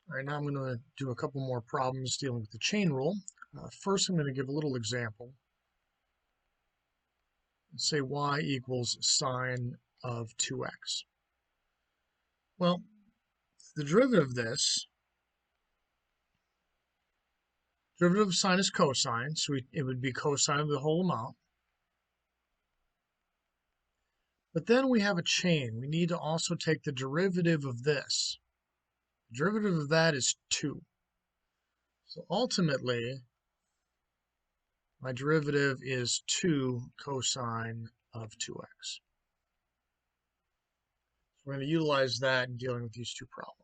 All right, now I'm going to do a couple more problems dealing with the chain rule. First, I'm going to give a little example. Let's say y equals sine of 2x. Well, the derivative of this, derivative of sine is cosine, so it would be cosine of the whole amount. But then we have a chain. We need to also take the derivative of this. The derivative of that is 2. So ultimately, my derivative is 2 cosine of 2x. We're going to utilize that in dealing with these two problems.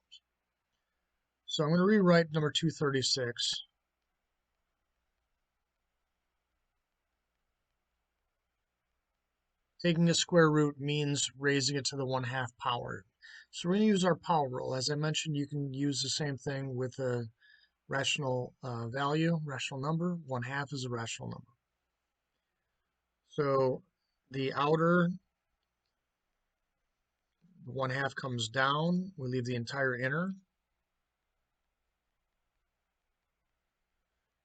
So I'm going to rewrite number 236. Taking a square root means raising it to the 1/2 power. So we're going to use our power rule. As I mentioned, you can use the same thing with a rational value, rational number. 1/2 is a rational number. So the outer 1/2 comes down. We leave the entire inner.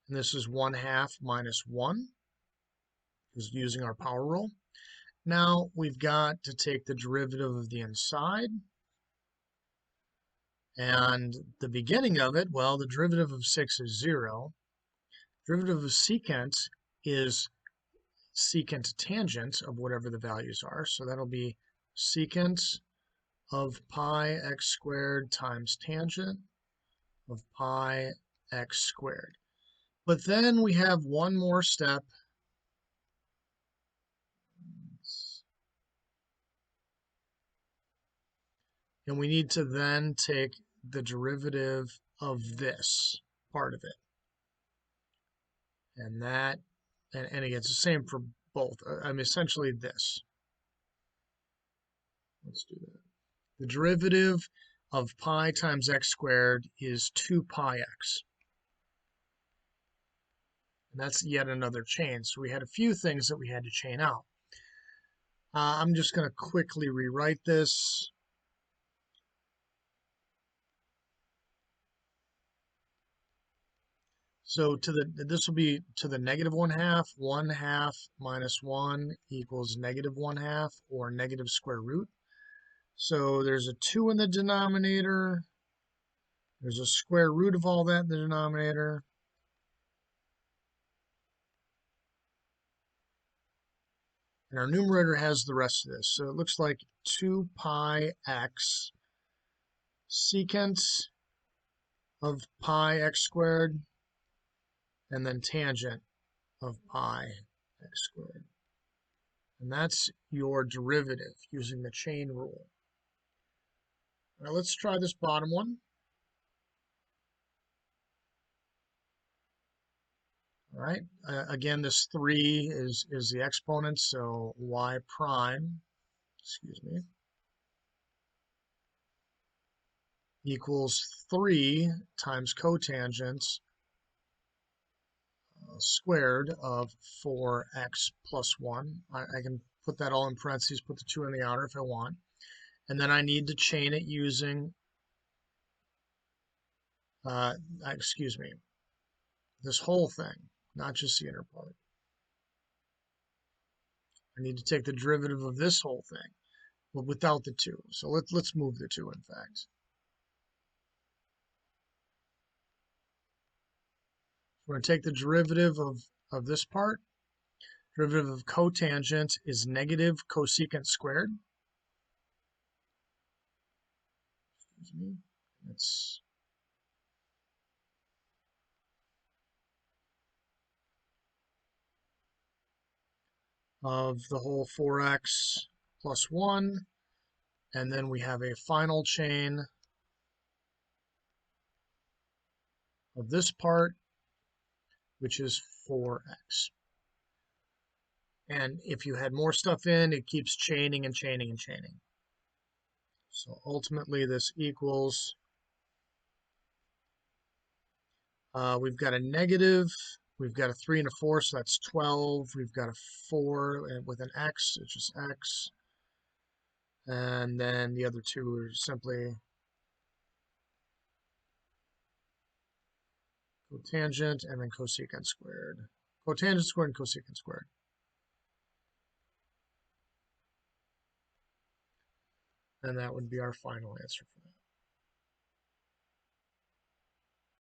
And this is 1/2 minus 1, is using our power rule. Now we've got to take the derivative of the inside. And the beginning of it, well, the derivative of 6 is 0. Derivative of secant is secant tangent of whatever the values are. So that'll be secant of pi x squared times tangent of pi x squared. But then we have one more step. And we need to then take the derivative of this part of it. And that, and again, it's the same for both. I'm essentially this. Let's do that. The derivative of pi times x squared is 2 pi x. And that's yet another chain. So we had a few things that we had to chain out. I'm just going to quickly rewrite this. So this will be to the negative 1/2. 1/2 minus 1 equals negative 1/2, or negative square root. So there's a 2 in the denominator. There's a square root of all that in the denominator. And our numerator has the rest of this. So it looks like 2 pi x secant of pi x squared, and then tangent of pi x squared. And that's your derivative using the chain rule. Now let's try this bottom one. All right, again, this 3 is the exponent, so y prime, excuse me, equals 3 times cotangent squared of 4x plus 1. I can put that all in parentheses, put the 2 in the outer if I want. And then I need to chain it using, excuse me, this whole thing, not just the inner part. I need to take the derivative of this whole thing, but without the 2. So let's move the 2, in fact. We're going to take the derivative of this part. Derivative of cotangent is negative cosecant squared. Excuse me. It's of the whole 4x plus 1. And then we have a final chain of this part, which is 4x. And if you had more stuff in, it keeps chaining and chaining and chaining. So ultimately this equals, we've got a negative, we've got a 3 and a 4, so that's 12. We've got a 4 with an x, it's just x. And then the other two are simply tangent, and then cosecant squared. Cotangent squared and cosecant squared. And that would be our final answer for